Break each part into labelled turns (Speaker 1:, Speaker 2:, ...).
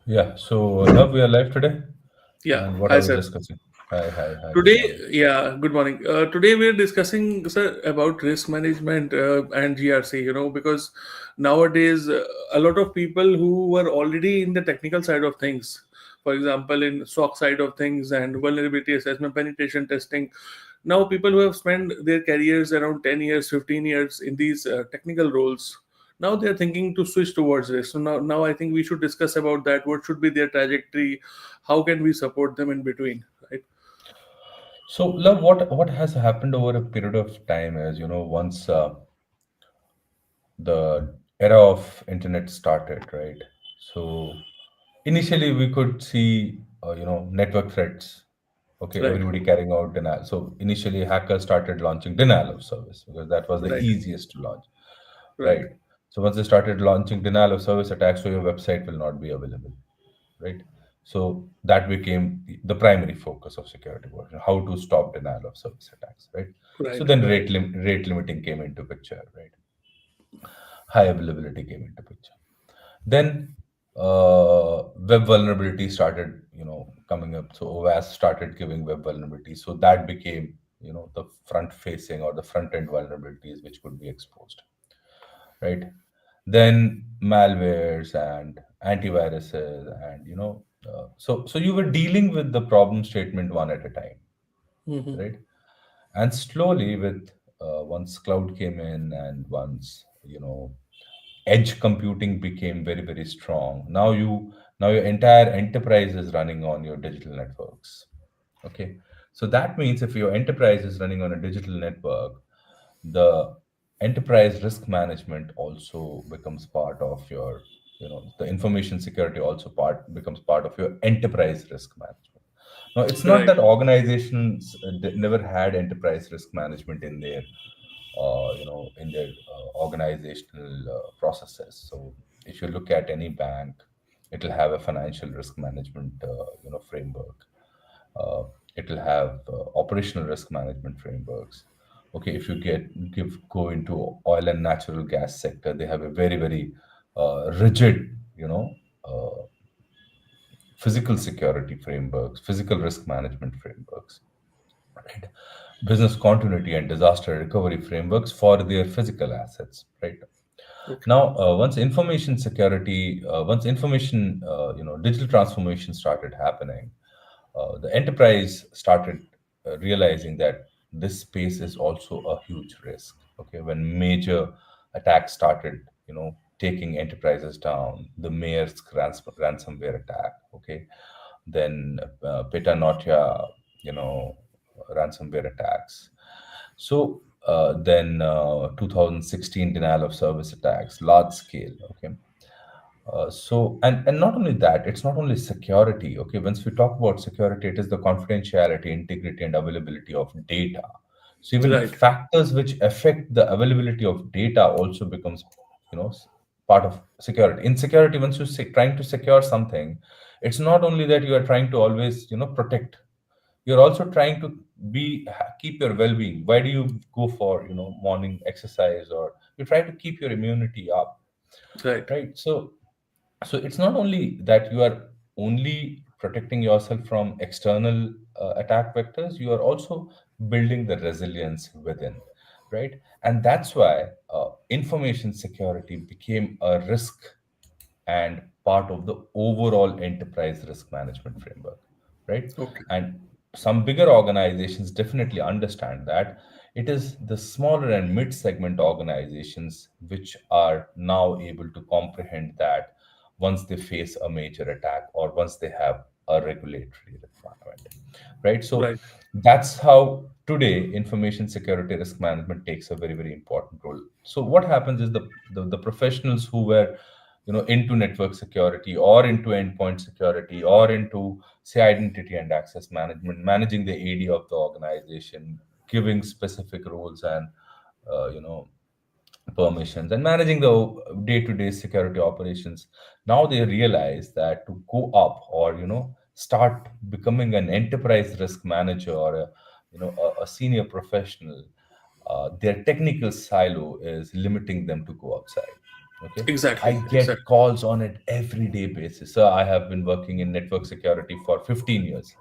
Speaker 1: Yeah, so love, we are live today.
Speaker 2: Yeah.
Speaker 1: And what
Speaker 2: Hi,
Speaker 1: are we
Speaker 2: sir.
Speaker 1: discussing? Hi, hi, hi, good
Speaker 2: Today,
Speaker 1: morning.
Speaker 2: yeah, good morning. Today we're discussing, sir, about risk management and GRC, because nowadays a lot of people who were already in the technical side of things, for example, in SOC side of things and vulnerability assessment, penetration testing, now people who have spent their careers around 10 years, 15 years in these technical roles, now they're thinking to switch towards risk. So now I think we should discuss about that. What should be their trajectory? How can we support them in between, right?
Speaker 1: So, love, what has happened over a period of time is, once the era of internet started, right? So, initially we could see, network threats. Okay,
Speaker 2: Right.
Speaker 1: everybody carrying out denial. So, initially hackers started launching denial of service because that was the
Speaker 2: Right,
Speaker 1: easiest to launch,
Speaker 2: right,
Speaker 1: right? So, once they started launching denial of service attacks, so your website will not be available, right? So that became the primary focus of security version, how to stop denial of service attacks, right? So
Speaker 2: right,
Speaker 1: then
Speaker 2: right,
Speaker 1: rate limiting came into picture, right? High availability came into picture. Then web vulnerability started, coming up. So OWASP started giving web vulnerability. So that became, the front facing or the front end vulnerabilities which could be exposed, right? Then malwares and antiviruses, and so you were dealing with the problem statement one at a time,
Speaker 2: hmm,
Speaker 1: right? And slowly, with once cloud came in, and once edge computing became very very strong, now your entire enterprise is running on your digital networks. Okay, so that means if your enterprise is running on a digital network, the enterprise risk management also becomes part of your, the information security also part becomes part of your enterprise risk management. Now, it's not
Speaker 2: right.
Speaker 1: that organizations never had enterprise risk management in their organizational processes. So if you look at any bank, it will have a financial risk management framework. uh, it will have operational risk management frameworks. Okay, if you give go into oil and natural gas sector, they have a very very rigid, physical security frameworks, physical risk management frameworks, right? Business continuity and disaster recovery frameworks for their physical assets, right?
Speaker 2: Okay.
Speaker 1: Now, once information, digital transformation started happening, the enterprise started realizing that this space is also a huge risk. Okay, when major attacks started, taking enterprises down, the mayor's ransomware attack. Okay, then Peta Notia, ransomware attacks. So then 2016 denial of service attacks, large scale. Okay, so and not only that, it's not only security. Okay, once we talk about security, it is the confidentiality, integrity, and availability of data. So even
Speaker 2: Right,
Speaker 1: factors which affect the availability of data also becomes, part of security. In security, once you trying to secure something, it's not only that you are trying to always, protect. You're also trying to keep your well-being. Why do you go for, morning exercise, or you try to keep your immunity up,
Speaker 2: right.
Speaker 1: right? So it's not only that you are only protecting yourself from external attack vectors, you are also building the resilience within, right? And that's why information security became a risk and part of the overall enterprise risk management framework, right?
Speaker 2: Okay.
Speaker 1: And some bigger organizations definitely understand that. It is the smaller and mid segment organizations which are now able to comprehend that once they face a major attack or once they have a regulatory requirement, right? So
Speaker 2: Right.
Speaker 1: that's how today information security risk management takes a very very important role. So what happens is the professionals who were, into network security or into endpoint security or into, say, identity and access management, managing the AD of the organization, giving specific roles and permissions, and managing the day-to-day security operations. Now they realize that to go up, or start becoming an enterprise risk manager, or a senior professional, their technical silo is limiting them to go outside. Okay, I
Speaker 2: Exactly,
Speaker 1: get
Speaker 2: exactly.
Speaker 1: calls on it every day basis. So I have been working in network security for 15 years,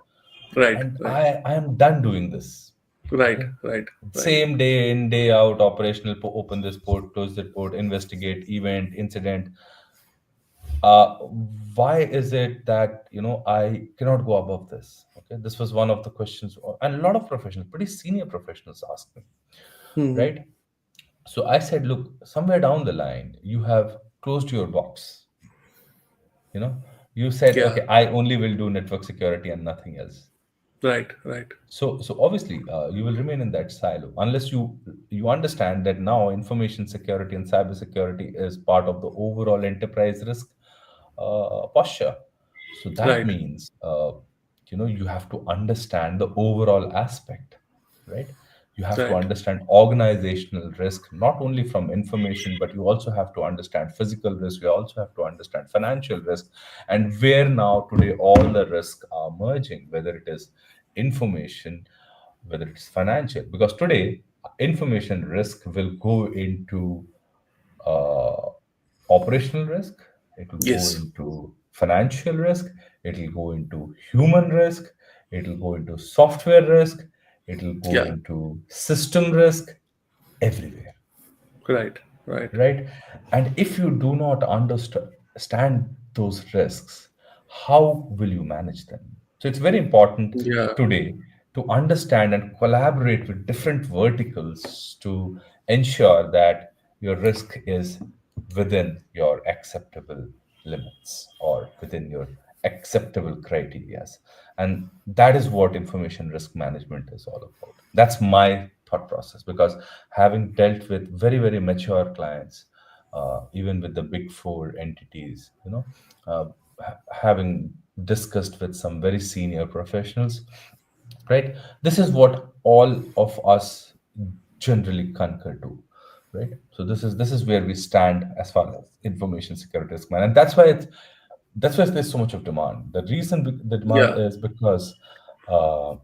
Speaker 2: Right,
Speaker 1: and
Speaker 2: right,
Speaker 1: I am done doing this.
Speaker 2: right,
Speaker 1: Okay,
Speaker 2: right, right.
Speaker 1: same day in, day out, operational, open this port, close that port, investigate event, incident. uh, why is it that I cannot go above this? Okay, this was one of the questions, and a lot of professionals, pretty senior professionals, asked me,
Speaker 2: Hmm.
Speaker 1: right? So I said, look, somewhere down the line you have closed your box. you know you said,
Speaker 2: Yeah,
Speaker 1: okay, I only will do network security and nothing else.
Speaker 2: right, right,
Speaker 1: So obviously, you will remain in that silo unless you understand that now information security and cybersecurity is part of the overall enterprise risk posture. So that
Speaker 2: right,
Speaker 1: means, you have to understand the overall aspect, right? You have to
Speaker 2: right,
Speaker 1: understand organizational risk, not only from information, but you also have to understand physical risk. You also have to understand financial risk, and where now today all the risks are merging, whether it is information, whether it's financial. Because today, information risk will go into uh, operational risk, it will go
Speaker 2: yes,
Speaker 1: into financial risk, it will go into human risk, it will go into software risk, it will go
Speaker 2: yeah,
Speaker 1: into system risk, everywhere,
Speaker 2: right, right,
Speaker 1: right? And if you do not understand those risks, how will you manage them? So it's very important
Speaker 2: yeah,
Speaker 1: today to understand and collaborate with different verticals to ensure that your risk is within your acceptable limits or within your acceptable criteria. And that is what information risk management is all about. That's my thought process, because having dealt with very, very mature clients, even with the big four entities, having discussed with some very senior professionals, right? This is what all of us generally concur to, right? So this is where we stand as far as information security risk man, and that's why there's so much of demand. The reason the demand
Speaker 2: yeah,
Speaker 1: is because uh,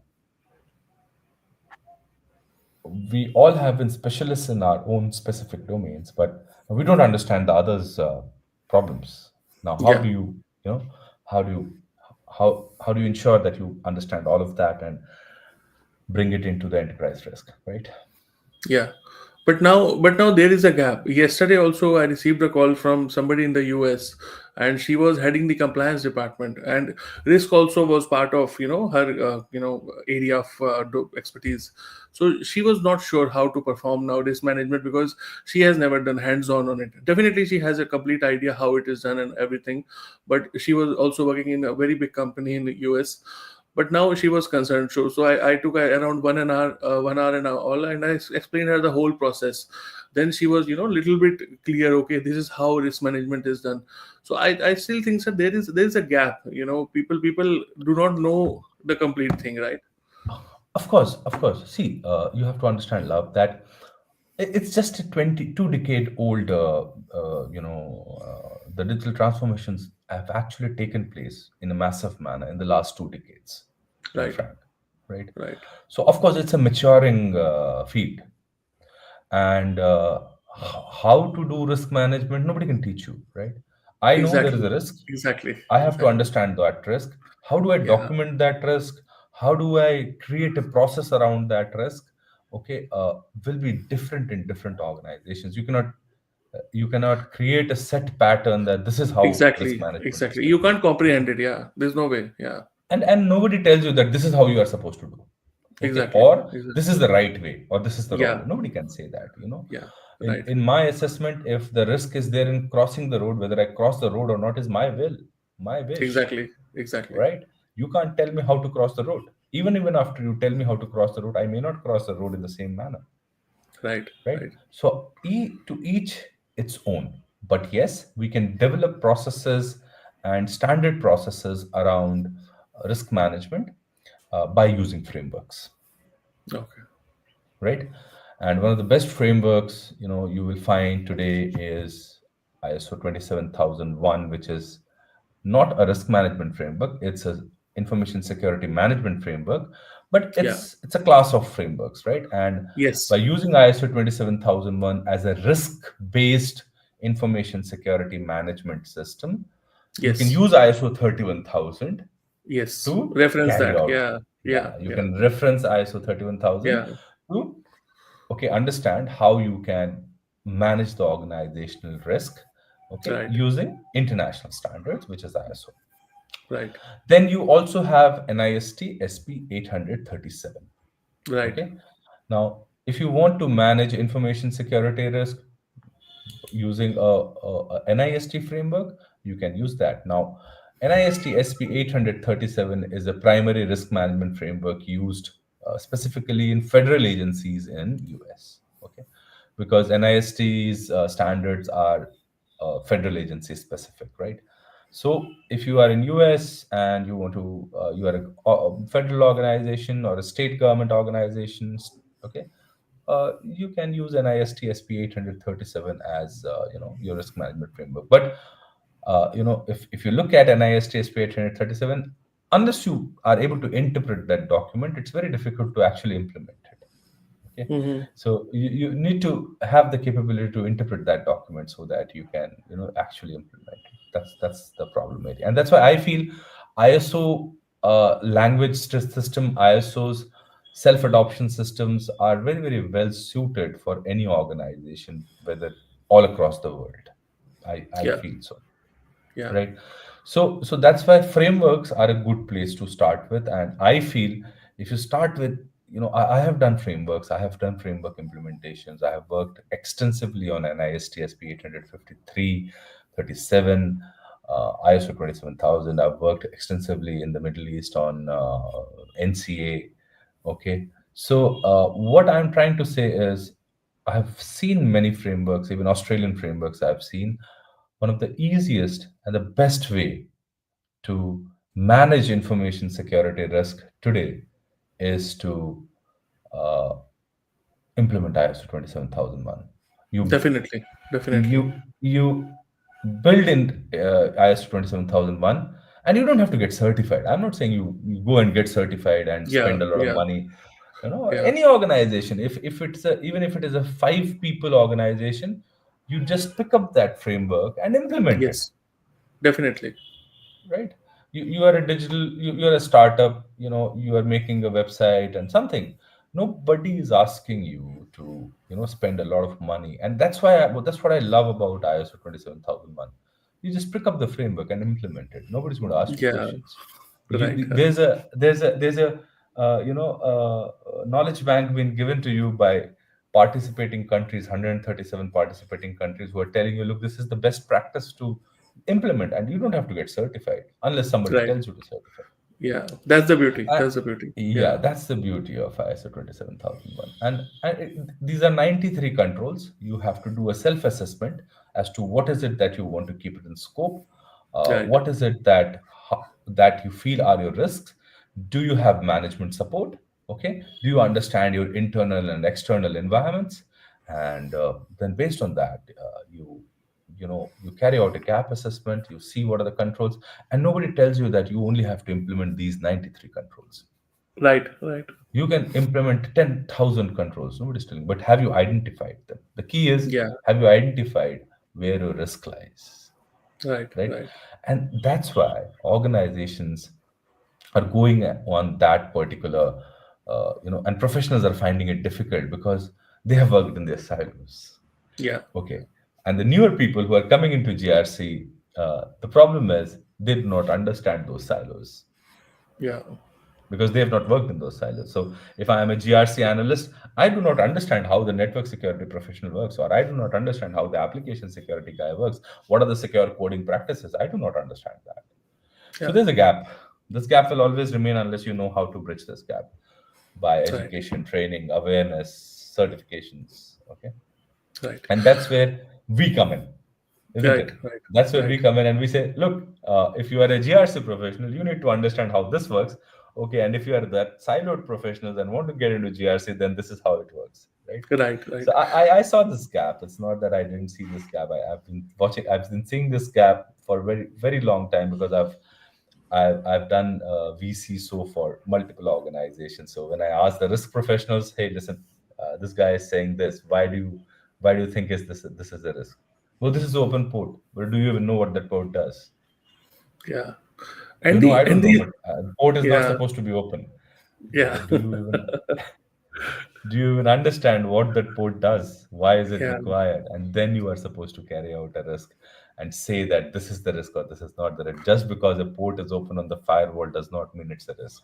Speaker 1: we all have been specialists in our own specific domains, but we don't understand the others' problems. Now, how
Speaker 2: yeah,
Speaker 1: do you know, how do you, how do you ensure that you understand all of that and bring it into the enterprise risk, right?
Speaker 2: yeah. But now there is a gap. Yesterday also I received a call from somebody in the US, and she was heading the compliance department, and risk also was part of her area of expertise. So she was not sure how to perform now risk management because she has never done hands on it. Definitely she has a complete idea how it is done and everything, but she was also working in a very big company in the US. But now she was concerned. So I took around 1 hour and all, and explained her the whole process. Then she was little bit clear. Okay, this is how risk management is done. So I still think that there is a gap. People do not know the complete thing, right?
Speaker 1: Of course, of course. See, you have to understand, love, that it's just a 22-decade old, the digital transformations have actually taken place in a massive manner in the last 2 decades, to be
Speaker 2: Right,
Speaker 1: frank, right?
Speaker 2: right.
Speaker 1: So, of course, it's a maturing field. And how to do risk management, nobody can teach you, right? I know there is
Speaker 2: Exactly,
Speaker 1: a risk.
Speaker 2: exactly,
Speaker 1: I have to
Speaker 2: exactly.
Speaker 1: understand that risk. How do I
Speaker 2: Yeah,
Speaker 1: document that risk? How do I create a process around that risk? Okay, will be different in different organizations. You cannot create a set pattern that this is how risk
Speaker 2: exactly,
Speaker 1: management is
Speaker 2: exactly.
Speaker 1: done.
Speaker 2: You can't
Speaker 1: Okay,
Speaker 2: comprehend it. Yeah, there's no way. Yeah,
Speaker 1: and nobody tells you that this is how you are supposed to do. Okay,
Speaker 2: exactly,
Speaker 1: or this
Speaker 2: exactly.
Speaker 1: is the right way, or this is the wrong
Speaker 2: Yeah,
Speaker 1: way. Nobody can say that.
Speaker 2: yeah.
Speaker 1: in
Speaker 2: Right.
Speaker 1: in my assessment, if the risk is there in crossing the road, whether I cross the road or not is my will, my wish,
Speaker 2: Exactly, exactly.
Speaker 1: right? You can't tell me how to cross the road. Even after you tell me how to cross the road, I may not cross the road in the same manner,
Speaker 2: Right,
Speaker 1: right?
Speaker 2: right.
Speaker 1: So to each its own. But yes, we can develop processes and standard processes around risk management by using frameworks,
Speaker 2: Okay.
Speaker 1: right? And one of the best frameworks you will find today is ISO 27001, which is not a risk management framework. It's a information security management framework, but
Speaker 2: Yeah.
Speaker 1: it's a class of frameworks, right? And by
Speaker 2: Yes.
Speaker 1: using ISO 27001 as a risk based information security management system, you can
Speaker 2: Yes.
Speaker 1: use ISO 31000
Speaker 2: Yes.
Speaker 1: to
Speaker 2: Reference
Speaker 1: carry
Speaker 2: that.
Speaker 1: out.
Speaker 2: Yeah. Yeah.
Speaker 1: Yeah, you
Speaker 2: Yeah.
Speaker 1: can reference ISO 31000
Speaker 2: Yeah.
Speaker 1: to, okay, understand how you can manage the organizational risk, okay,
Speaker 2: Right.
Speaker 1: using international standards, which is ISO.
Speaker 2: Right.
Speaker 1: Then you also have NIST SP 837.
Speaker 2: Right.
Speaker 1: Okay. Now, if you want to manage information security risk using a NIST framework, you can use that. Now, NIST SP 837 is a primary risk management framework used specifically in federal agencies in US. Okay, because NIST's standards are federal agency specific, right? So if you are in US and you want to, you are a federal organization or a state government organization, okay, you can use NIST SP 837 as your risk management framework. But if you look at NIST SP 837, unless you are able to interpret that document, it's very difficult to actually implement it. Okay,
Speaker 2: Mm-hmm.
Speaker 1: so you need to have the capability to interpret that document so that you can actually implement it. That's the problem area, and that's why I feel ISO language system, ISO's self adoption systems are very very well suited for any organization, whether all across the world. I
Speaker 2: Yeah.
Speaker 1: feel so,
Speaker 2: Yeah.
Speaker 1: right? So that's why frameworks are a good place to start with, and I feel if you start with, I have done frameworks, I have done framework implementations, I have worked extensively on NIST SP 853, 37, ISO 27000. I've worked extensively in the Middle East on NCA. Okay, so what I'm trying to say is I have seen many frameworks, even Australian frameworks I've seen. One of the easiest and the best way to manage information security risk today is to uh, implement ISO 27001. You
Speaker 2: Definitely. Definitely.
Speaker 1: you build in ISO 27001, and you don't have to get certified. I'm not saying you go and get certified and
Speaker 2: Yeah.
Speaker 1: spend a lot of
Speaker 2: Yeah.
Speaker 1: money.
Speaker 2: Yeah.
Speaker 1: Any organization, if it's even if it is a 5 people organization, you just pick up that framework and implement it,
Speaker 2: Yes. Definitely.
Speaker 1: right? You are a you're a startup, you are making a website and something. Nobody is asking you to spend a lot of money, and that's what I love about ISO 27001. You just pick up the framework and implement it. Nobody's going to ask you
Speaker 2: Yeah.
Speaker 1: questions.
Speaker 2: Right. Right.
Speaker 1: There's a knowledge bank being given to you by participating countries, 137 participating countries, who are telling you, look, this is the best practice to implement, and you don't have to get certified unless somebody
Speaker 2: Right.
Speaker 1: tells you to certify.
Speaker 2: Yeah. That's the beauty.
Speaker 1: uh,
Speaker 2: That's the beauty.
Speaker 1: yeah,
Speaker 2: Yeah.
Speaker 1: that's the beauty of ISO 27001. These are 93 controls. You have to do a self assessment as to what is it that you want to keep it in scope,
Speaker 2: Right.
Speaker 1: what is it that you feel are your risks. Do you have management support? Okay, do you understand your internal and external environments? And then based on that, you carry out a gap assessment, you see what are the controls, and nobody tells you that you only have to implement these 93 controls.
Speaker 2: Right. Right.
Speaker 1: You can implement 10,000 controls, nobody's telling, but have you identified them? The key is,
Speaker 2: Yeah.
Speaker 1: have you identified where your risk lies,
Speaker 2: Right.
Speaker 1: right?
Speaker 2: Right.
Speaker 1: And that's why organizations are going on that particular, and professionals are finding it difficult because they have worked in their silos.
Speaker 2: Yeah.
Speaker 1: Okay. And the newer people who are coming into GRC, the problem is they do not understand those silos
Speaker 2: Yeah.
Speaker 1: because they have not worked in those silos. So if I am a GRC analyst, I do not understand how the network security professional works, or I do not understand how the application security guy works. What are the secure coding practices? I do not understand that. So
Speaker 2: Yeah.
Speaker 1: there's a gap. This gap will always remain unless you know how to bridge this gap by
Speaker 2: Right.
Speaker 1: education, training, awareness, certifications. Okay.
Speaker 2: Right.
Speaker 1: And that's where we come in, isn't
Speaker 2: Right.
Speaker 1: it?
Speaker 2: Right.
Speaker 1: That's where we
Speaker 2: Right.
Speaker 1: come in and we say, look, if you are a GRC professional, you need to understand how this works. Okay, and if you are that siloed professionals and want to get into GRC, then this is how it works, right?
Speaker 2: Right.
Speaker 1: So
Speaker 2: Right.
Speaker 1: I saw this gap. It's not that I didn't see this gap. I've been seeing this gap for a very very long time because I've done VC so for multiple organizations. So when I ask the risk professionals, hey, listen, this guy is saying this. Why do you think is this is a risk? Well, this is open port. But do you even know what that port does?
Speaker 2: Yeah.
Speaker 1: You
Speaker 2: And
Speaker 1: know, I
Speaker 2: the
Speaker 1: don't
Speaker 2: and
Speaker 1: know,
Speaker 2: the
Speaker 1: but port is not
Speaker 2: yeah,
Speaker 1: supposed to be open.
Speaker 2: yeah.
Speaker 1: Do you even understand what that port does? Why is it
Speaker 2: Yeah.
Speaker 1: required? And then you are supposed to carry out a risk and say that this is the risk or this is not the risk. Just because a port is open on the firewall does not mean it's a risk.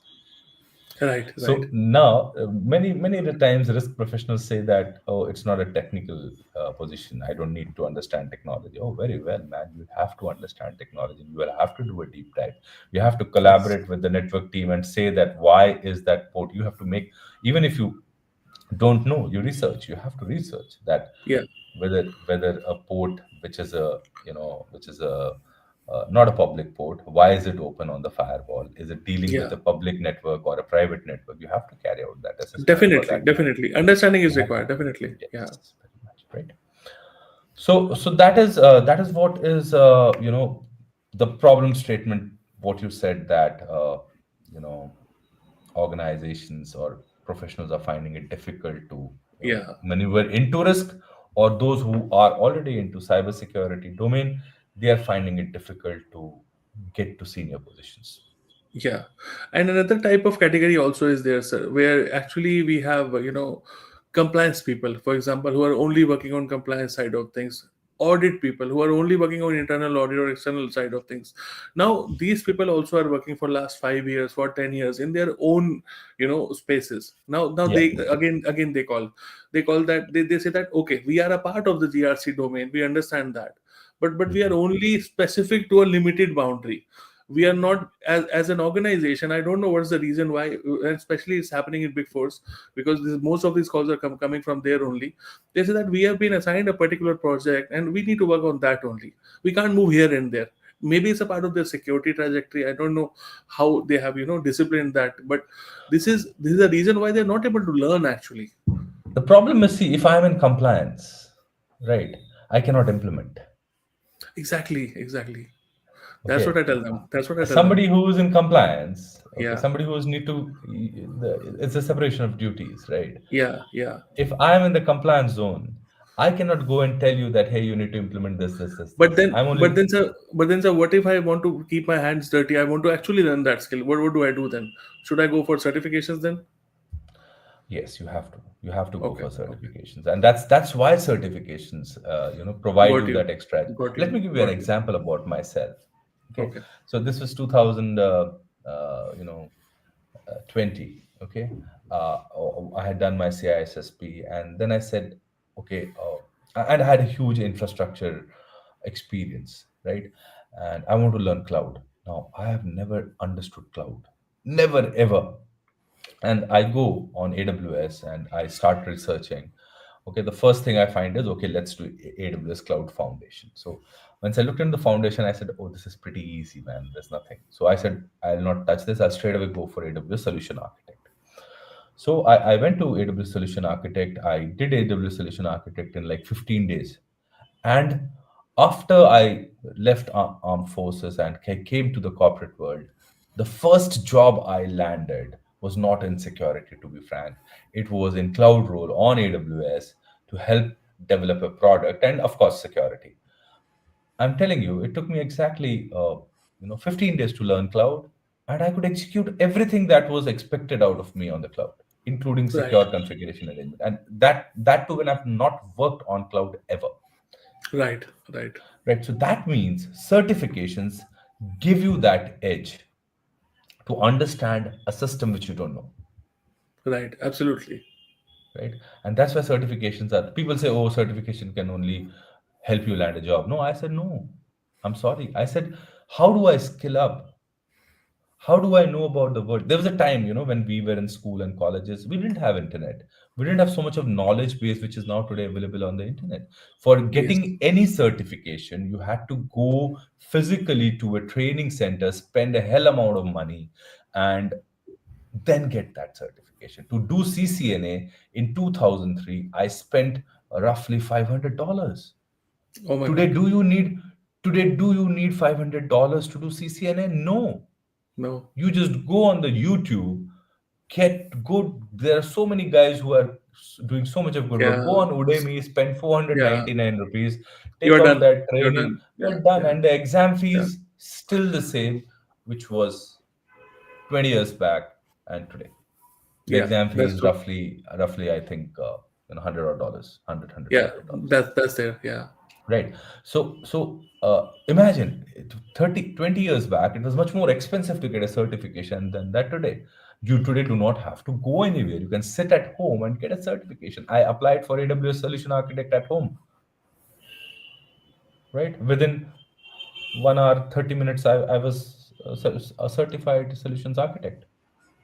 Speaker 2: Right, right.
Speaker 1: So now, many of the times, risk professionals say that, oh, it's not a technical position. I don't need to understand technology. Oh, very well, man. You have to understand technology. You will have to do a deep dive. You have to
Speaker 2: Yes.
Speaker 1: collaborate with the network team and say that why is that port. You have to make, even if you don't know, you research. You have to research that
Speaker 2: Yeah,
Speaker 1: whether a port which is a which is a not a public port, why is it open on the firewall? Is it dealing with
Speaker 2: yeah.
Speaker 1: a public network or a private network? You have to carry out that assessment for
Speaker 2: Definitely,
Speaker 1: that matter.
Speaker 2: definitely. Understanding
Speaker 1: You
Speaker 2: is
Speaker 1: have to.
Speaker 2: required. Definitely. Yeah.
Speaker 1: Yes, very much right. So that is what is the problem statement. What you said, that you know organizations or professionals are finding it difficult to
Speaker 2: Yeah.
Speaker 1: maneuver into risk, or those who are already into cybersecurity domain, they are finding it difficult to get to senior positions.
Speaker 2: Yeah, and another type of category also is there, sir, where actually we have compliance people, for example, who are only working on compliance side of things, audit people who are only working on internal audit or external side of things. Now these people also are working for last 5 years, for 10 years in their own spaces. Now
Speaker 1: Yeah.
Speaker 2: they again they call that they say that okay, we are a part of the GRC domain, we understand that, but we are
Speaker 1: Mhm.
Speaker 2: only specific to a limited boundary. We are not as an organization. I don't know what's the reason why, and especially it's happening in big force, because most of these calls are coming from there only. They say that we have been assigned a particular project and we need to work on that only. We can't move here and there. Maybe it's a part of their security trajectory. I don't know how they have disciplined that, but this is the reason why they're not able to learn actually.
Speaker 1: The problem is, see, if I am in compliance, right, I cannot implement.
Speaker 2: Exactly, exactly. That's what
Speaker 1: Okay.
Speaker 2: I tell them. That's what I tell them.
Speaker 1: Somebody who is in compliance, okay,
Speaker 2: Yeah,
Speaker 1: somebody who is need to, it's a separation of duties, right?
Speaker 2: yeah, yeah.
Speaker 1: If I am in the compliance zone, I cannot go and tell you that, hey, you need to implement
Speaker 2: But
Speaker 1: this.
Speaker 2: then,
Speaker 1: I'm only.
Speaker 2: but then, sir, what if I want to keep my hands dirty? I want to actually learn that skill. What do I do then? Should I go for certifications then?
Speaker 1: Yes, you have to. You have to go
Speaker 2: Okay,
Speaker 1: for
Speaker 2: okay,
Speaker 1: certifications, and that's why certifications, provide
Speaker 2: got
Speaker 1: you
Speaker 2: you,
Speaker 1: that extra edge.
Speaker 2: got
Speaker 1: Let
Speaker 2: you,
Speaker 1: me give you an
Speaker 2: got you.
Speaker 1: example about myself. Okay,
Speaker 2: Okay,
Speaker 1: so this was 2000, 20. Okay, I had done my CISSP, and then I said, okay, and I had a huge infrastructure experience, right? And I want to learn cloud. Now, I have never understood cloud, never ever. And I go on AWS and I start researching. Okay, the first thing I find is, okay, let's do AWS Cloud Foundation. So once I looked into the foundation, I said, oh, this is pretty easy, man. There's nothing. So I said, I'll not touch this. I'll straight away go for AWS Solution Architect. So I went to AWS Solution Architect. I did AWS Solution Architect in like 15 days. And after I left armed forces and came to the corporate world, the first job I landed was not in security, to be frank. It was in cloud role on AWS to help develop a product and, of course, security. I'm telling you, it took me exactly 15 days to learn cloud, and I could execute everything that was expected out of me on the cloud, including
Speaker 2: right,
Speaker 1: secure configuration arrangement. And that too when I've not worked on cloud ever.
Speaker 2: right, right,
Speaker 1: Right. So that means certifications give you that edge to understand a system which you don't know.
Speaker 2: right. Absolutely.
Speaker 1: Right. And that's why certifications are, people say, oh, certification can only help you land a job. No, I said, no, I'm sorry. I said, how do I skill up? How do I know about the world? There was a time, when we were in school and colleges, we didn't have internet. We didn't have so much of knowledge base, which is now today available on the internet. For
Speaker 2: Yes.
Speaker 1: getting any certification, you had to go physically to a training center, spend a hell amount of money, and then get that certification. To do CCNA in 2003, I spent roughly $500.
Speaker 2: Oh my
Speaker 1: Today,
Speaker 2: God.
Speaker 1: do you need today do you need $500 to do CCNA? No.
Speaker 2: No.
Speaker 1: You just go on the YouTube, get good. There are so many guys who are doing so much of good work. Go
Speaker 2: Yeah.
Speaker 1: on Udemy, spend
Speaker 2: Yeah.
Speaker 1: 499 rupees, take
Speaker 2: You're
Speaker 1: out
Speaker 2: done.
Speaker 1: that
Speaker 2: You're
Speaker 1: training,
Speaker 2: done. Yeah.
Speaker 1: you're done.
Speaker 2: Yeah.
Speaker 1: And the exam
Speaker 2: Yeah.
Speaker 1: fees still the same, which was 20 years back and today. The
Speaker 2: Yeah.
Speaker 1: exam fee
Speaker 2: That's
Speaker 1: is
Speaker 2: true.
Speaker 1: roughly, I think, $100 odd dollars, 100,
Speaker 2: Yeah.
Speaker 1: $150.
Speaker 2: That's there. Yeah.
Speaker 1: Right. So imagine 20 years back, it was much more expensive to get a certification than that today. You today do not have to go anywhere. You can sit at home and get a certification. I applied for AWS Solution Architect at home, right? Within 1 hour, 30 minutes, I was a certified solutions architect.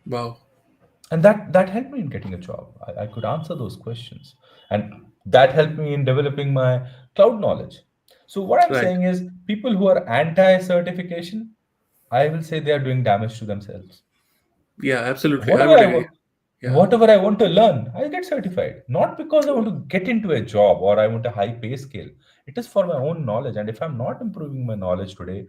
Speaker 2: Wow.
Speaker 1: And that helped me in getting a job. I could answer those questions, and that helped me in developing my cloud knowledge. So what I'm
Speaker 2: Right.
Speaker 1: saying is, people who are anti-certification, I will say they are doing damage to themselves.
Speaker 2: Yeah. Absolutely. I
Speaker 1: Whatever
Speaker 2: would
Speaker 1: I
Speaker 2: agree.
Speaker 1: want,
Speaker 2: Yeah.
Speaker 1: whatever I want to learn, I'll get certified. Not because I want to get into a job or I want a high pay scale. It is for my own knowledge. And if I'm not improving my knowledge today,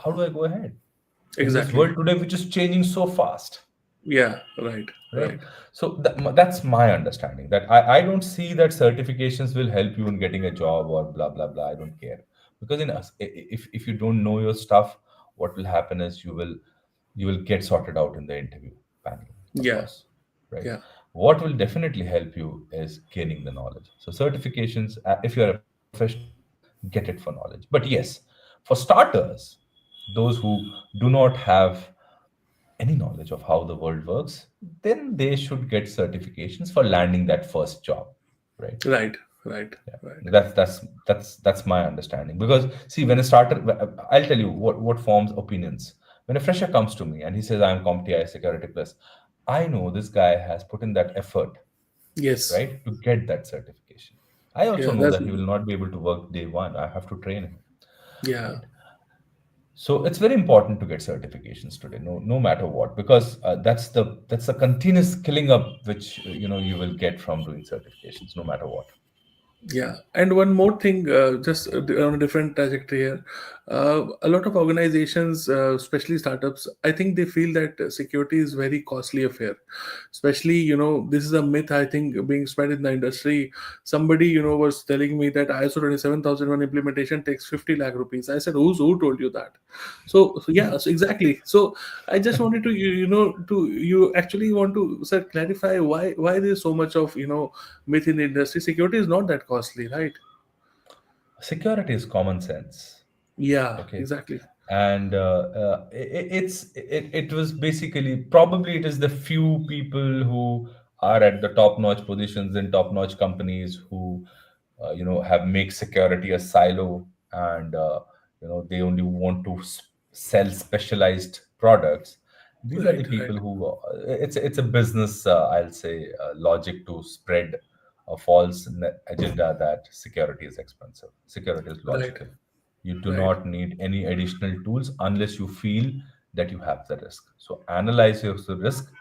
Speaker 1: how do I go ahead in this
Speaker 2: Exactly.
Speaker 1: world today, which is changing so fast?
Speaker 2: Yeah. Right.
Speaker 1: Right.
Speaker 2: Right.
Speaker 1: So that's my understanding, that I don't see that certifications will help you in getting a job or blah blah blah. I don't care, because in us, if you don't know your stuff, what will happen is you will get sorted out in the interview panel, of
Speaker 2: Yeah.
Speaker 1: course. Right.
Speaker 2: Yeah.
Speaker 1: What will definitely help you is gaining the knowledge. So certifications, if you're a professional, get it for knowledge. But yes, for starters, those who do not have any knowledge of how the world works, then they should get certifications for landing that first job, right?
Speaker 2: Right. Right.
Speaker 1: Yeah,
Speaker 2: Right.
Speaker 1: that's my understanding. Because see, when a starter, I'll tell you what forms opinions. When a fresher comes to me and he says, "I'm CompTIA Security Plus," I know this guy has put in that effort,
Speaker 2: Yes.
Speaker 1: right, to get that certification. I also
Speaker 2: Yeah.
Speaker 1: know
Speaker 2: That's.
Speaker 1: that he will not be able to work day one. I have to train him,
Speaker 2: Yeah.
Speaker 1: right? So it's very important to get certifications today, no matter what, because that's the continuous skilling up which you will get from doing certifications, no matter what.
Speaker 2: Yeah, and one more thing, just on a different trajectory here. A lot of organizations, especially startups, I think they feel that security is very costly affair. Especially, this is a myth I think being spread in the industry. Somebody, was telling me that ISO 27001 implementation takes 50 lakh rupees. I said, who told you that? So yeah, so exactly. So I just wanted to you actually want to, sir, clarify why there's so much of myth in the industry. Security is not that costly, right?
Speaker 1: Security is common sense.
Speaker 2: Yeah,
Speaker 1: Okay.
Speaker 2: exactly.
Speaker 1: And it was basically, probably it is the few people who are at the top notch positions in top notch companies who have make security a silo, and they only want to sell specialized products. These are the
Speaker 2: Right, right,
Speaker 1: people who it's a business, I'll say, logic to spread a false agenda that security is expensive. Security is
Speaker 2: right,
Speaker 1: logical. You do
Speaker 2: right,
Speaker 1: not need any additional tools unless you feel that you have the risk. So analyze your risk,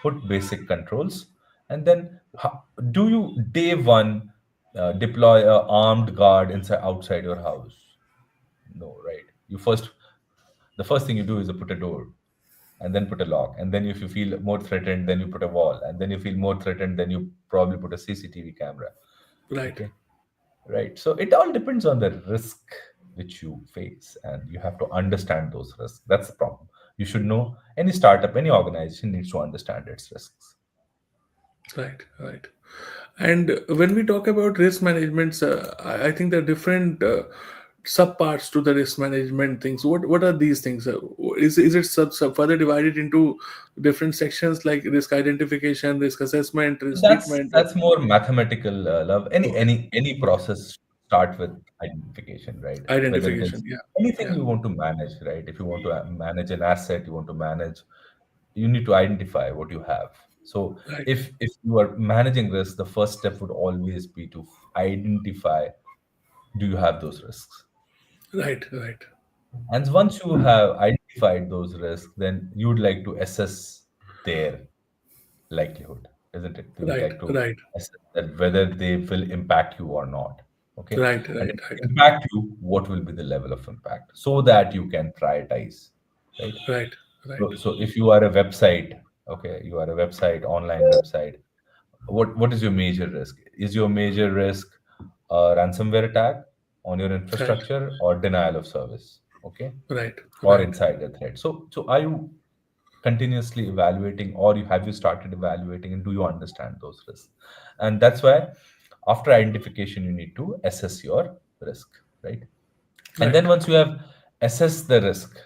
Speaker 1: put basic controls, and then do you day one deploy a armed guard inside outside your house? No, right? The first thing you do is to put a door, and then put a lock, and then if you feel more threatened, then you put a wall, and then you feel more threatened, then you probably put a CCTV camera.
Speaker 2: right,
Speaker 1: Okay. Right. So it all depends on the risk which you face, and you have to understand those risks. That's the problem. You should know, any startup, any organization needs to understand its risks.
Speaker 2: right, right. And when we talk about risk management, I think there are different subparts to the risk management things. What are these things? Is it further divided into different sections like risk identification, risk assessment, risk
Speaker 1: That's
Speaker 2: treatment?
Speaker 1: that's more mathematical, love. Any
Speaker 2: Okay,
Speaker 1: any any process start with identification, right? Whether it
Speaker 2: identification.
Speaker 1: is
Speaker 2: Yeah,
Speaker 1: anything
Speaker 2: yeah,
Speaker 1: you want to manage, right? If you want to manage an asset, you want to manage, you need to identify what you have. So
Speaker 2: right,
Speaker 1: if you are managing risk, the first step would always be to identify, do you have those risks?
Speaker 2: right, right,
Speaker 1: And once you have identified those risks, then you would like to assess their likelihood, isn't it? You would
Speaker 2: right,
Speaker 1: like to
Speaker 2: right,
Speaker 1: assess that whether they will impact you or not. Okay.
Speaker 2: right,
Speaker 1: And
Speaker 2: right,
Speaker 1: if
Speaker 2: right,
Speaker 1: they impact you, what will be the level of impact so that you can prioritize, right?
Speaker 2: right, right,
Speaker 1: So if you are a website, okay, you are a website, online website, what is your major risk? Is your major risk a ransomware attack on your
Speaker 2: Right.
Speaker 1: infrastructure, or denial of service? Okay,
Speaker 2: Right.
Speaker 1: or
Speaker 2: Right.
Speaker 1: insider threat. So are you continuously evaluating, or you started evaluating, and do you understand those risks? And that's why after identification you need to assess your risk, right? And then
Speaker 2: Right.
Speaker 1: once you have assessed the risk,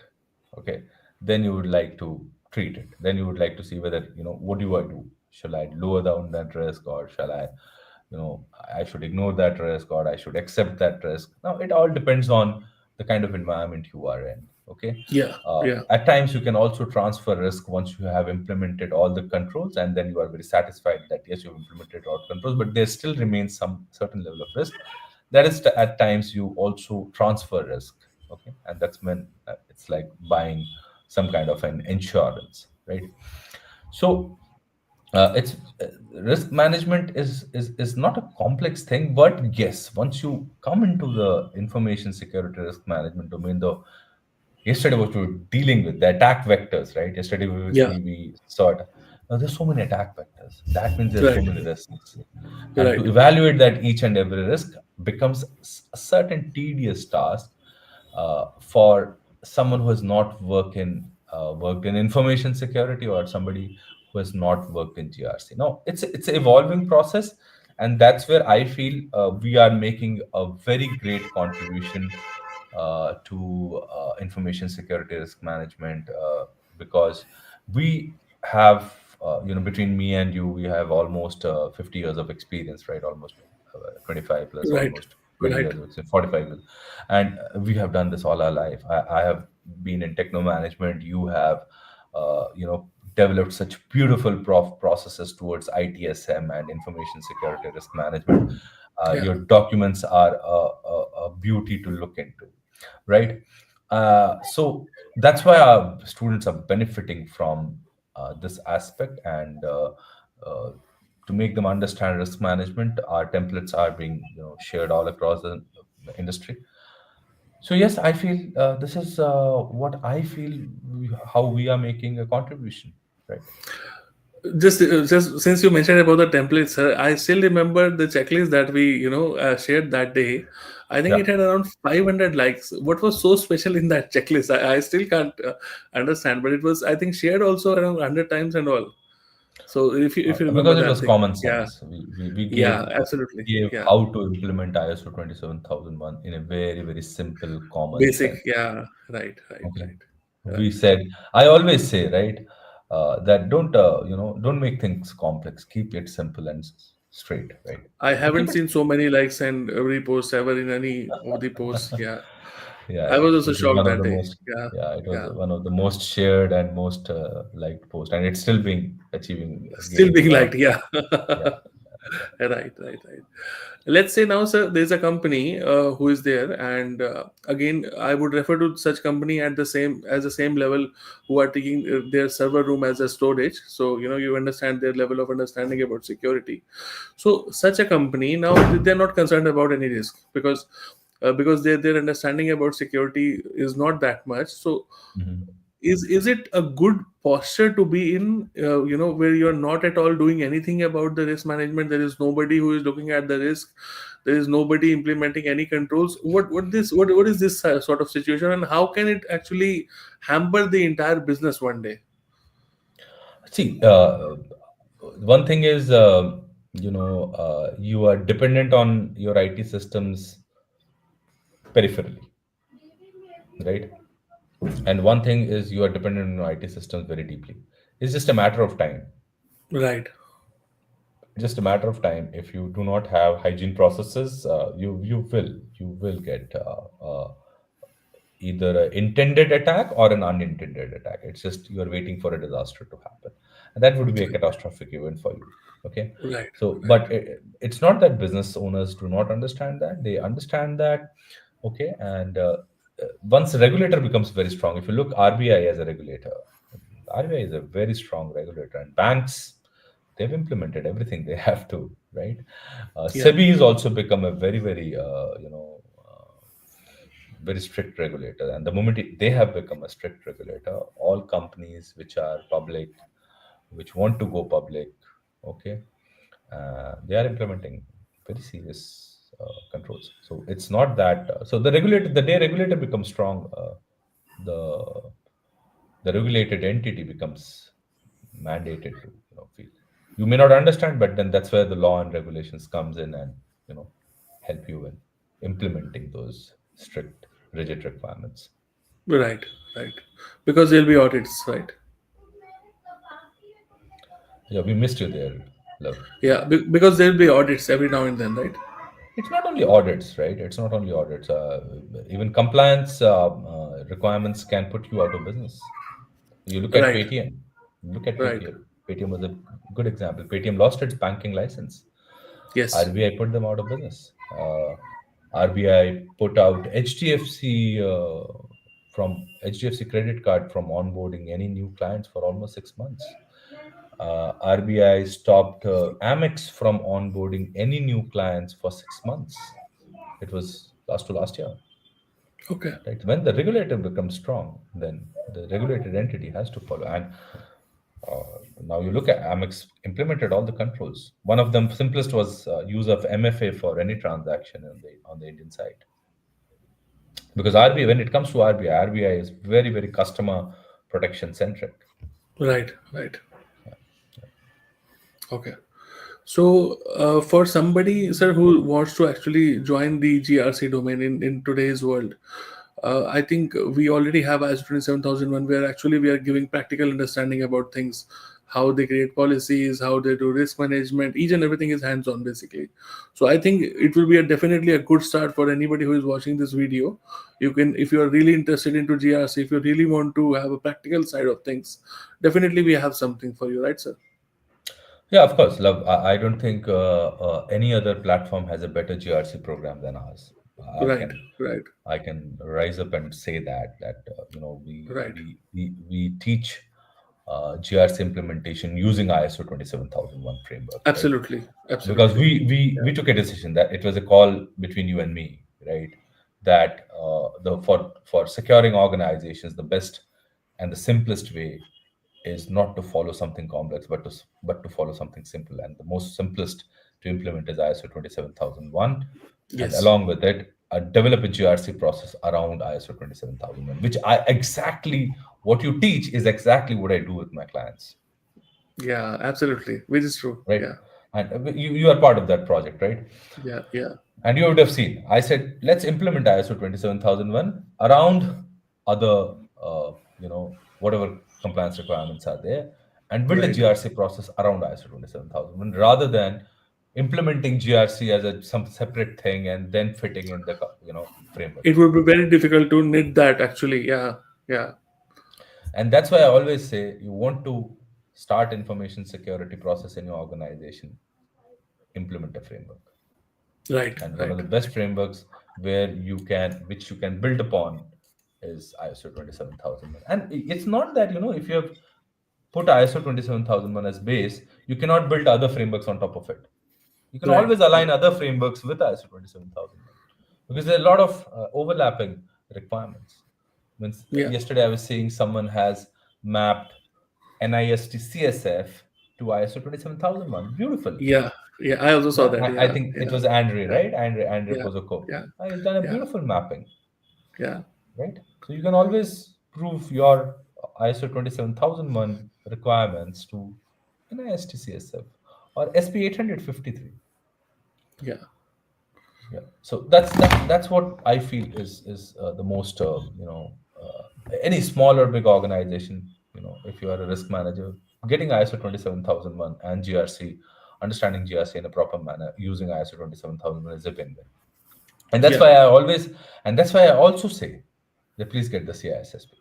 Speaker 1: okay, then you would like to treat it. Then you would like to see whether, what do I do? Shall I lower down that risk, or shall I, I should ignore that risk, or I should accept that risk? Now it all depends on the kind of environment you are in. Okay.
Speaker 2: Yeah. Yeah.
Speaker 1: At times you can also transfer risk once you have implemented all the controls, and then you are very satisfied that yes, you've implemented all controls, but there still remains some certain level of risk. That is, at times you also transfer risk. Okay, and that's when it's like buying some kind of an insurance, right? So it's risk management is not a complex thing, but yes, once you come into the information security risk management domain, though, yesterday what we were dealing with, the attack vectors, right? Yesterday
Speaker 2: Yeah.
Speaker 1: we saw it. Now there's so many attack vectors, that means there's so
Speaker 2: Right.
Speaker 1: many risks, and to
Speaker 2: Right.
Speaker 1: evaluate that each and every risk becomes a certain tedious task for someone who has not worked in information security, or somebody who has not worked in GRC. No, it's an evolving process, and that's where I feel we are making a very great contribution to information security risk management, because we have, between me and you, we have almost 50 years of experience, right? Almost 25 plus,
Speaker 2: Right.
Speaker 1: almost 20
Speaker 2: Right.
Speaker 1: years of experience, 45 years. And we have done this all our life. I have been in techno management. You have, developed such beautiful processes towards ITSM and information security risk management.
Speaker 2: Yeah.
Speaker 1: Your documents are a beauty to look into, right? So that's why our students are benefiting from this aspect, and to make them understand risk management, our templates are being, shared all across the industry. So yes, I feel this is what I feel, how we are making a contribution, right?
Speaker 2: Just since you mentioned about the templates, sir, I still remember the checklist that we shared that day. I think
Speaker 1: Yeah.
Speaker 2: it had around 500 likes. What was so special in that checklist? I still can't understand, but it was, I think, shared also around 100 times and all. So if you remember
Speaker 1: Because it
Speaker 2: that
Speaker 1: was
Speaker 2: thing,
Speaker 1: common
Speaker 2: yeah,
Speaker 1: sense. We
Speaker 2: yeah, absolutely,
Speaker 1: gave
Speaker 2: yeah,
Speaker 1: how to implement ISO 27001 in a very, very simple, common
Speaker 2: basic,
Speaker 1: sense.
Speaker 2: yeah, right, right,
Speaker 1: Okay.
Speaker 2: right,
Speaker 1: We
Speaker 2: right.
Speaker 1: said, I always say, right, that don't make things complex. Keep it simple and straight, right?
Speaker 2: I
Speaker 1: So keep
Speaker 2: haven't
Speaker 1: it.
Speaker 2: seen so many likes and reposts ever in any of the posts. Yeah,
Speaker 1: Yeah,
Speaker 2: I
Speaker 1: yeah.
Speaker 2: was also
Speaker 1: It was
Speaker 2: shocked
Speaker 1: one of
Speaker 2: that
Speaker 1: the
Speaker 2: day.
Speaker 1: most,
Speaker 2: Yeah,
Speaker 1: yeah, it was
Speaker 2: yeah.
Speaker 1: one of the most shared and most liked post, and it's still being achieving,
Speaker 2: Still
Speaker 1: gaining a
Speaker 2: being
Speaker 1: lot of,
Speaker 2: liked, yeah.
Speaker 1: yeah,
Speaker 2: Right, right, right. Let's say now, sir, there's a company who is there, and again, I would refer to such company at the same level, who are taking their server room as a storage. So you understand their level of understanding about security. So such a company now, they're not concerned about any risk, because their understanding about security is not that much. So
Speaker 1: Mhm.
Speaker 2: is it a good posture to be in, where you're not at all doing anything about the risk management? There is nobody who is looking at the risk, there is nobody implementing any controls. What is this sort of situation, and how can it actually hamper the entire business one day?
Speaker 1: See, one thing is, you are dependent on your IT systems peripherally, right? And one thing is you are dependent on your IT systems very deeply. It's just a matter of time.
Speaker 2: Right.
Speaker 1: Just a matter of time. If you do not have hygiene processes, you will get either an intended attack or an unintended attack. It's just you are waiting for a disaster to happen, and that would be a catastrophic event for you. Okay,
Speaker 2: Right.
Speaker 1: so
Speaker 2: Right.
Speaker 1: but it's not that business owners do not understand that. They understand that. Okay, and once the regulator becomes very strong, if you look RBI as a regulator, RBI is a very strong regulator, and banks, they've implemented everything they have to, right?
Speaker 2: Yeah.
Speaker 1: SEBI has also become a very, very, very strict regulator. And the moment they have become a strict regulator, all companies which are public, which want to go public, okay, They are implementing very serious controls. So it's not that. So the regulator, the day regulator becomes strong, the the regulated entity becomes mandated to feel. You may not understand, but then that's where the law and regulations comes in and you know help you in implementing those strict, rigid requirements.
Speaker 2: Right, right. Because there'll be audits, right?
Speaker 1: Yeah, we missed you there, love.
Speaker 2: Yeah, because there'll be audits every now and then, right?
Speaker 1: It's not only audits, right? It's not only audits. Even compliance requirements can put you out of business. You look at
Speaker 2: Right,
Speaker 1: Paytm. Look at
Speaker 2: right.
Speaker 1: Paytm. Paytm was a good example. Paytm lost its banking license.
Speaker 2: Yes.
Speaker 1: RBI put them out of business. RBI put out HDFC from HDFC credit card from onboarding any new clients for almost 6 months. RBI stopped Amex from onboarding any new clients for 6 months. It was last to last year,
Speaker 2: Okay.
Speaker 1: right? When the regulator becomes strong, then the regulated entity has to follow. And now you look at Amex implemented all the controls. One of them simplest was use of MFA for any transaction on the Indian side. Because RBI, when it comes to RBI is very customer protection centric.
Speaker 2: Right, right. Okay. So, for somebody, sir, who wants to actually join the GRC domain in today's world, I think we already have ISO 27001, where actually we are giving practical understanding about things, how they create policies, how they do risk management. Each and everything is hands-on, basically. So, I think it will be definitely a good start for anybody who is watching this video. You can, if you are really interested into GRC, if you really want to have a practical side of things, definitely we have something for you, right, sir?
Speaker 1: Yeah, of course, love. I don't think any other platform has a better GRC program than ours. I
Speaker 2: Right,
Speaker 1: can
Speaker 2: right,
Speaker 1: I can rise up and say that
Speaker 2: right.
Speaker 1: we teach GRC implementation using ISO 27001 framework, right?
Speaker 2: Absolutely,
Speaker 1: Because
Speaker 2: absolutely.
Speaker 1: we
Speaker 2: Yeah.
Speaker 1: took a decision that it was a call between you and me, right? That the for securing organizations, the best and the simplest way is not to follow something complex, but to follow something simple. And the most simplest to implement is ISO 27001, and
Speaker 2: Yes.
Speaker 1: along with it, develop a GRC process around ISO 27001, which I exactly what you teach is exactly what I do with my clients,
Speaker 2: Yeah, absolutely. Which is true.
Speaker 1: right?
Speaker 2: Yeah.
Speaker 1: And you are part of that project, right?
Speaker 2: Yeah. Yeah.
Speaker 1: And you would have seen, I said, let's implement ISO 27001 around other, whatever compliance requirements are there, and build a
Speaker 2: Right.
Speaker 1: GRC process around ISO 27001 rather than implementing GRC as some separate thing and then fitting in the, framework.
Speaker 2: It would be very difficult to knit that actually. Yeah. Yeah.
Speaker 1: And that's why I always say you want to start information security process in your organization, implement a framework.
Speaker 2: Right.
Speaker 1: And one of
Speaker 2: Right.
Speaker 1: the best frameworks which you can build upon is ISO 27001. And it's not that if you have put ISO 27001 as base, you cannot build other frameworks on top of it. You can
Speaker 2: Right.
Speaker 1: always align
Speaker 2: Right.
Speaker 1: other frameworks with ISO 27001 because there are a lot of overlapping requirements. Means
Speaker 2: Yeah.
Speaker 1: yesterday I was seeing someone has mapped NIST CSF to ISO 27001. Beautiful.
Speaker 2: Yeah. Yeah. I also saw
Speaker 1: Yeah,
Speaker 2: that.
Speaker 1: I
Speaker 2: Yeah.
Speaker 1: think it
Speaker 2: Yeah.
Speaker 1: was Andre,
Speaker 2: Yeah.
Speaker 1: right? Andre
Speaker 2: Yeah.
Speaker 1: Kozoko.
Speaker 2: Yeah.
Speaker 1: He's done a
Speaker 2: Yeah.
Speaker 1: beautiful mapping,
Speaker 2: Yeah.
Speaker 1: right? So you can always prove your ISO 27001 requirements to NIST CSF or SP 853.
Speaker 2: Yeah.
Speaker 1: Yeah. So that's what I feel is the most any small or big organization. If you are a risk manager, getting ISO 27001 and GRC, understanding GRC in a proper manner using ISO 27001 is a win-win. And that's
Speaker 2: Yeah.
Speaker 1: why I always, and that's why I also say that please get the CISSP.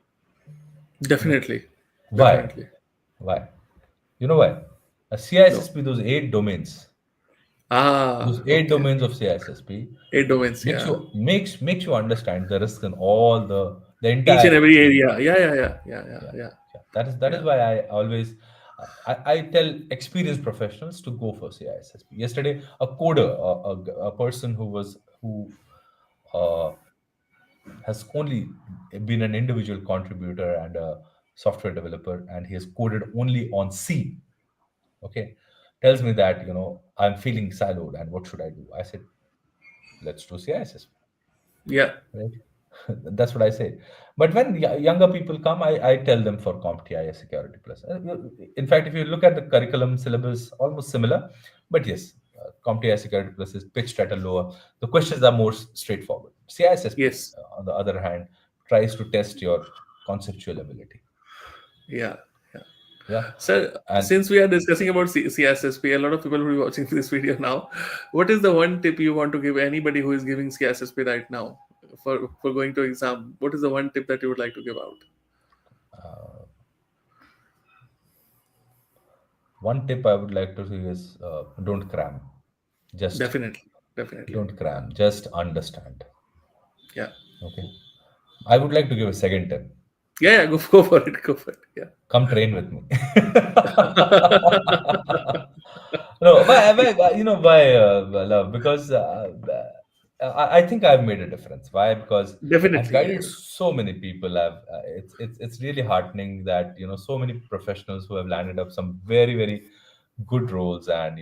Speaker 2: Definitely.
Speaker 1: Why?
Speaker 2: Definitely.
Speaker 1: Why? You know why? A
Speaker 2: No.
Speaker 1: CISSP, those
Speaker 2: Ah.
Speaker 1: eight
Speaker 2: Okay.
Speaker 1: domains of CISSP
Speaker 2: Eight domains.
Speaker 1: makes
Speaker 2: Yeah.
Speaker 1: you makes you understand the risk in all the
Speaker 2: Each and
Speaker 1: entire
Speaker 2: every
Speaker 1: chain.
Speaker 2: area. Yeah. Yeah. Yeah. Yeah. Yeah.
Speaker 1: Yeah,
Speaker 2: Yeah.
Speaker 1: yeah. That is
Speaker 2: Yeah.
Speaker 1: why I always I tell experienced professionals to go for CISSP. Yesterday, a coder, a person who uh, has only been an individual contributor and a software developer, and he has coded only on C. Okay, tells me that, I'm feeling siloed and what should I do? I said, let's do CISSP,
Speaker 2: Yeah.
Speaker 1: right? That's what I say. But when younger people come, I tell them for CompTIA Security Plus. In fact, if you look at the curriculum syllabus, almost similar. But yes, CompTIA Security Plus is pitched at a lower. The questions are more straightforward. CISSP,
Speaker 2: Yes.
Speaker 1: on the other hand, tries to test your conceptual ability.
Speaker 2: Yeah. Yeah.
Speaker 1: Yeah,
Speaker 2: So,
Speaker 1: and
Speaker 2: since we are discussing about CSSP, a lot of people will be watching this video now. What is the one tip you want to give anybody who is giving CSSP right now for going to exam? What is the one tip that you would like to give out?
Speaker 1: uh, one tip I would like to say is don't cram. Just
Speaker 2: Definitely. Definitely.
Speaker 1: don't cram. Just understand.
Speaker 2: Yeah.
Speaker 1: Okay. I would like to give a second tip.
Speaker 2: Yeah. Yeah. Go for it. Go for it. Yeah.
Speaker 1: Come train with me. No, why? Love? Because I think I've made a difference. Why? Because I've
Speaker 2: Definitely.
Speaker 1: guided
Speaker 2: Yes.
Speaker 1: so many people. It's really heartening that so many professionals who have landed up some very very good roles, and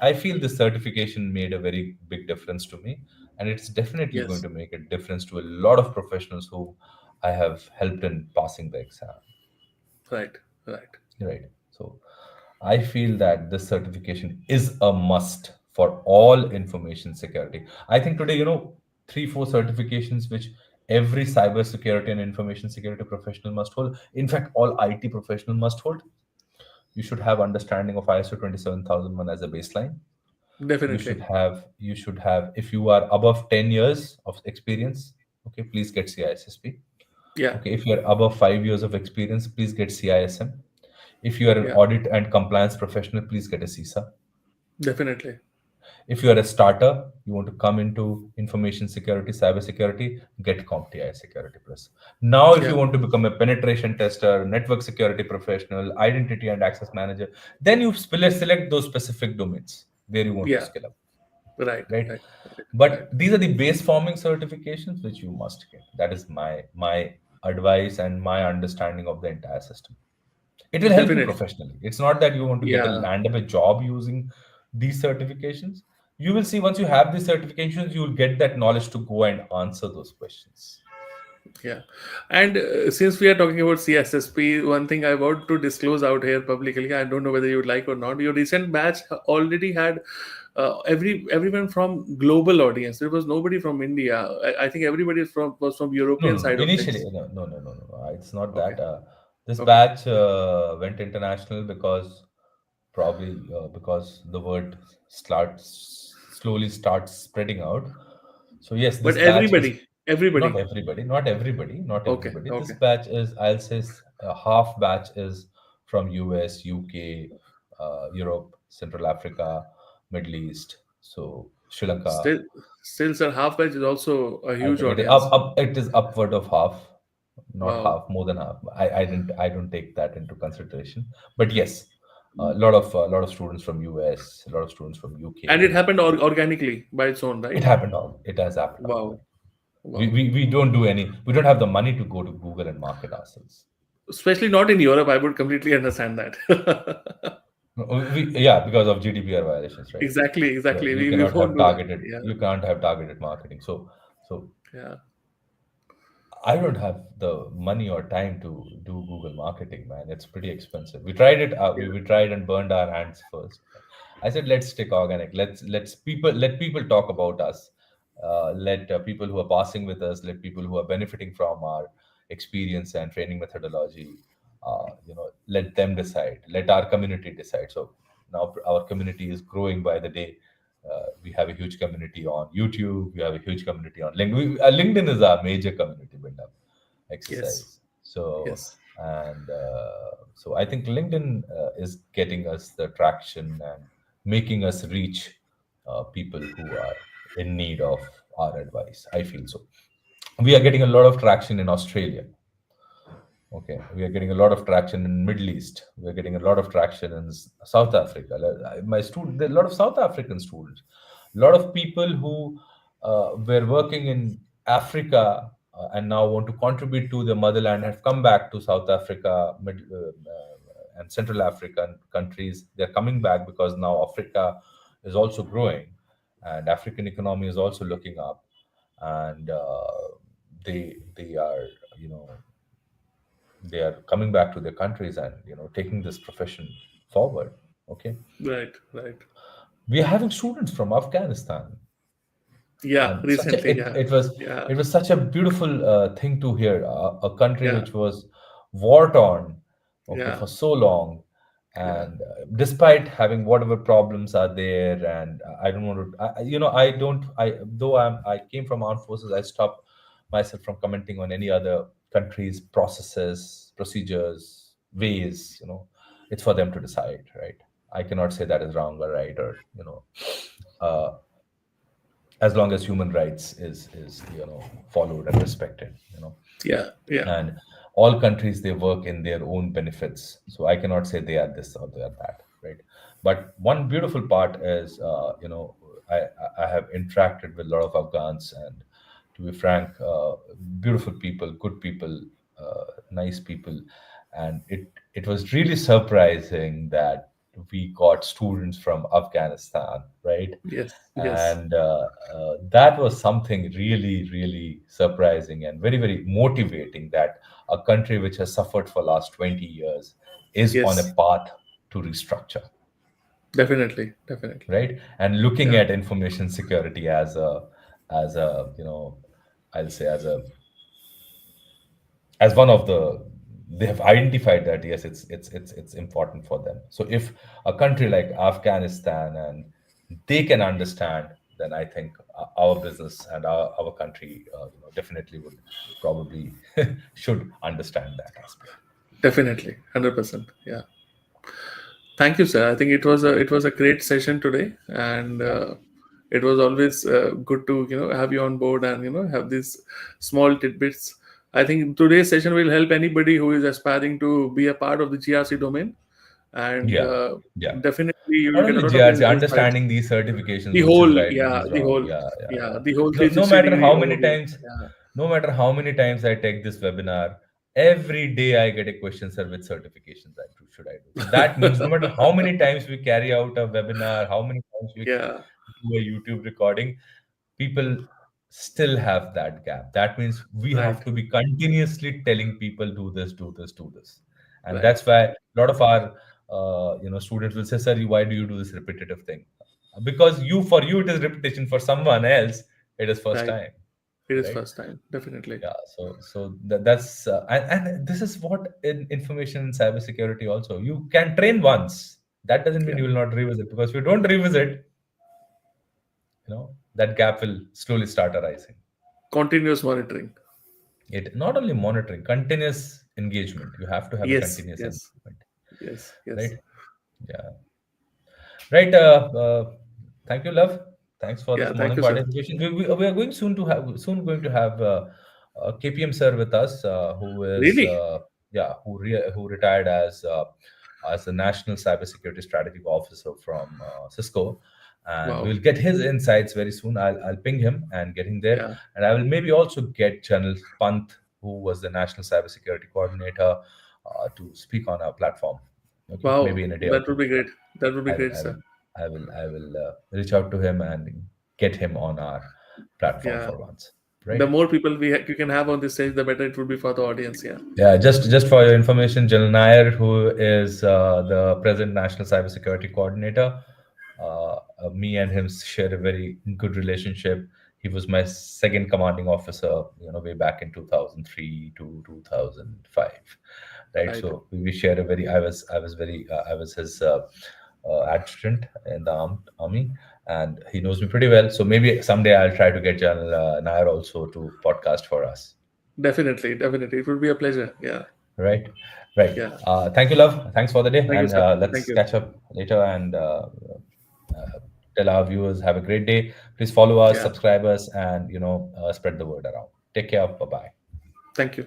Speaker 1: I feel this certification made a very big difference to me, and it's definitely going
Speaker 2: Yes.
Speaker 1: to make a difference to a lot of professionals who I have helped in passing the exam.
Speaker 2: Right. Right.
Speaker 1: Right. So I feel that this certification is a must for all information security. I think today, three, four certifications which every cybersecurity and information security professional must hold. In fact, all IT professional must hold. You should have understanding of ISO 27001 as a baseline.
Speaker 2: Definitely.
Speaker 1: You should have, if you are above 10 years of experience, okay, please get CISSP.
Speaker 2: Yeah.
Speaker 1: Okay, if you're above 5 years of experience, please get CISM. If you are an
Speaker 2: Yeah.
Speaker 1: audit and compliance professional, please get a CISA.
Speaker 2: Definitely.
Speaker 1: If you are a starter, you want to come into information security, cyber security, get CompTIA Security Plus. Now, if you
Speaker 2: Yeah.
Speaker 1: want to become a penetration tester, network security professional, identity and access manager, then you select those specific domains where you want to
Speaker 2: Yeah.
Speaker 1: scale up,
Speaker 2: Right.
Speaker 1: right?
Speaker 2: Right. Right. Right.
Speaker 1: But these are the base forming certifications which you must get. That is my advice and my understanding of the entire system. It will help you
Speaker 2: Definitely.
Speaker 1: professionally. It's not that you want to get a
Speaker 2: Yeah.
Speaker 1: land up a job using these certifications. You will see once you have these certifications, you will get that knowledge to go and answer those questions.
Speaker 2: Yeah. And since we are talking about CSSP, one thing I want to disclose out here publicly, I don't know whether you would like or not. Your recent batch already had everyone from global audience. There was nobody from India. I think everybody was from
Speaker 1: No,
Speaker 2: European
Speaker 1: no, no.
Speaker 2: side of
Speaker 1: Initially,
Speaker 2: things.
Speaker 1: no. It's not
Speaker 2: Okay.
Speaker 1: that. This
Speaker 2: Okay.
Speaker 1: batch went international because probably because the word slowly starts spreading out. So yes,
Speaker 2: But
Speaker 1: this batch is not
Speaker 2: everybody.
Speaker 1: everybody, not everybody, not
Speaker 2: Okay.
Speaker 1: everybody. This
Speaker 2: Okay.
Speaker 1: batch is, I'll say, half batch is from US, UK, Europe, Central Africa, Middle East, so Sri Lanka.
Speaker 2: Still, still, sir, half batch is also a
Speaker 1: I
Speaker 2: huge
Speaker 1: think
Speaker 2: audience.
Speaker 1: it is upward of half, not
Speaker 2: Wow.
Speaker 1: half, more than half. I don't take that into consideration. But yes, a lot of students from US, a lot of students from
Speaker 2: And it
Speaker 1: UK.
Speaker 2: happened organically by its own,
Speaker 1: It
Speaker 2: right?
Speaker 1: happened all. It has happened
Speaker 2: Wow.
Speaker 1: organically. We,
Speaker 2: Wow.
Speaker 1: we we don't do any. We don't have the money to go to Google and market ourselves.
Speaker 2: Especially not in Europe, I would completely understand that.
Speaker 1: Yeah, because of GDPR violations, right?
Speaker 2: Exactly, exactly.
Speaker 1: You
Speaker 2: We
Speaker 1: cannot
Speaker 2: won't
Speaker 1: have
Speaker 2: do that.
Speaker 1: targeted.
Speaker 2: Yeah,
Speaker 1: You can't have targeted marketing. So
Speaker 2: yeah.
Speaker 1: I don't have the money or time to do Google marketing, man. It's pretty expensive. We tried it.
Speaker 2: Yeah.
Speaker 1: We tried and burned our hands first. I said, let's stick organic. Let people talk about us. Let people who are passing with us, let people who are benefiting from our experience and training methodology, let them decide. Let our community decide. So now our community is growing by the day. We have a huge community on YouTube. We have a huge community on LinkedIn. LinkedIn is our major community build-up
Speaker 2: Yes,
Speaker 1: exercise. So
Speaker 2: yes,
Speaker 1: and so I think LinkedIn is getting us the traction and making us reach people who are in need of our advice. I feel so. We are getting a lot of traction in Australia. Okay, we are getting a lot of traction in Middle East. We are getting a lot of traction in South Africa. My student, there are a lot of South African students, a lot of people who were working in Africa and now want to contribute to the motherland have come back to South Africa, and Central African countries, they're coming back because now Africa is also growing, and African economy is also looking up, and they are, you know, they are coming back to their countries and, you know, taking this profession forward. Okay,
Speaker 2: Right, right.
Speaker 1: we are having students from Afghanistan,
Speaker 2: Yeah,
Speaker 1: and such a
Speaker 2: recently, yeah. Yeah,
Speaker 1: it was such a beautiful thing to hear, a country
Speaker 2: yeah,
Speaker 1: which was war torn, okay,
Speaker 2: yeah,
Speaker 1: for so long,
Speaker 2: yeah.
Speaker 1: and despite having whatever problems are there, and I don't want to you know, I don't, I though I came from armed forces, I stop myself from commenting on any other country's processes, procedures, ways, you know. It's for them to decide, right? I cannot say that is wrong or right, or, you know, uh, as long as human rights is, you know, followed and respected, you know.
Speaker 2: Yeah, yeah.
Speaker 1: And all countries, they work in their own benefits, so I cannot say they are this or they are that, right? But one beautiful part is, you know, I have interacted with a lot of Afghans, and to be frank, beautiful people, good people, nice people, and it was really surprising that we got students from Afghanistan, right?
Speaker 2: Yes, yes,
Speaker 1: And that was something really, really surprising and very, very motivating, that a country which has suffered for last 20 years is on a
Speaker 2: yes.
Speaker 1: path to restructure,
Speaker 2: Definitely, definitely.
Speaker 1: right? And looking
Speaker 2: Yeah,
Speaker 1: at information security as a, you know, I'll say as one of the, they have identified that yes, it's important for them. So if a country like Afghanistan, and they can understand, then I think our business and our country, you know, definitely would probably should understand that aspect.
Speaker 2: definitely, 100%. Yeah. Thank you, sir. I think it was a great session today, and
Speaker 1: Yeah,
Speaker 2: it was always good to have you on board and have these small tidbits. I think today's session will help anybody who is aspiring to be a part of the GRC domain, and
Speaker 1: yeah, yeah.
Speaker 2: definitely you
Speaker 1: Not
Speaker 2: will get a
Speaker 1: only
Speaker 2: lot of
Speaker 1: GRC,
Speaker 2: insights.
Speaker 1: understanding these
Speaker 2: The
Speaker 1: certifications, which is
Speaker 2: whole,
Speaker 1: right, which
Speaker 2: yeah,
Speaker 1: is
Speaker 2: the
Speaker 1: wrong.
Speaker 2: whole,
Speaker 1: Yeah, yeah,
Speaker 2: yeah,
Speaker 1: yeah.
Speaker 2: the whole
Speaker 1: No,
Speaker 2: 360 degree overview. Yeah,
Speaker 1: no matter how many times I take this webinar, every day I get a question, sir, which certifications I do, should I do? So that means no matter how many times we carry out a webinar, how many times we
Speaker 2: yeah,
Speaker 1: do a YouTube recording, people still have that gap. That means we have
Speaker 2: right,
Speaker 1: to be continuously telling people, do this, do this, do this. And
Speaker 2: right,
Speaker 1: that's why a lot of our you know, students will say, sir, why do you do this repetitive thing? Because you, for you it is repetition, for someone else it is first
Speaker 2: right.
Speaker 1: time,
Speaker 2: It is
Speaker 1: right?
Speaker 2: first time, definitely.
Speaker 1: Yeah, so that's and this is what in information and cybersecurity also, you can train once, that doesn't mean
Speaker 2: Yeah,
Speaker 1: you will not revisit, because if you don't revisit, you know, that gap will slowly start arising.
Speaker 2: continuous monitoring.
Speaker 1: It not only monitoring, continuous engagement, you have to have a
Speaker 2: Yes,
Speaker 1: continuous
Speaker 2: yes,
Speaker 1: engagement,
Speaker 2: yes, yes.
Speaker 1: right? Yeah. Right. Thank you, love. Thanks for
Speaker 2: Yeah,
Speaker 1: this
Speaker 2: thank
Speaker 1: morning
Speaker 2: you, sir.
Speaker 1: participation. We are going soon going to have KPM sir with us, who is
Speaker 2: Really?
Speaker 1: who retired as the National Cybersecurity Strategic Officer from Cisco, and
Speaker 2: Wow.
Speaker 1: we'll get his insights very soon. I'll ping him and get him there,
Speaker 2: Yeah.
Speaker 1: and I will maybe also get General Pant, who was the National Cybersecurity Coordinator, to speak on our platform. Okay, maybe
Speaker 2: Wow.
Speaker 1: in a day or
Speaker 2: That would
Speaker 1: two.
Speaker 2: be great. That would be
Speaker 1: I will,
Speaker 2: great,
Speaker 1: I will,
Speaker 2: sir.
Speaker 1: I will reach out to him and get him on our platform
Speaker 2: Yeah.
Speaker 1: for once,
Speaker 2: The
Speaker 1: right?
Speaker 2: more people you can have on this stage, the better it would be for the audience. Yeah.
Speaker 1: Yeah, just for your information, General Nair, who is the present National Cybersecurity Coordinator, me and him share a very good relationship. He was my second commanding officer, you know, way back in 2003 to 2005, right?
Speaker 2: Right.
Speaker 1: So we share a very. I was very. I was his adjutant in the army, and he knows me pretty well. So maybe someday I'll try to get General Nair also to podcast for us.
Speaker 2: Definitely. Definitely. It would be a pleasure. Yeah.
Speaker 1: Right, right.
Speaker 2: Yeah.
Speaker 1: Thank you, love. Thanks for the day,
Speaker 2: Thank you,
Speaker 1: and
Speaker 2: sir. Thank
Speaker 1: let's
Speaker 2: you.
Speaker 1: catch up later. And tell our viewers, have a great day. Please follow us,
Speaker 2: Yeah.
Speaker 1: subscribe us, and, you know, spread the word around. Take care. Bye bye.
Speaker 2: Thank you.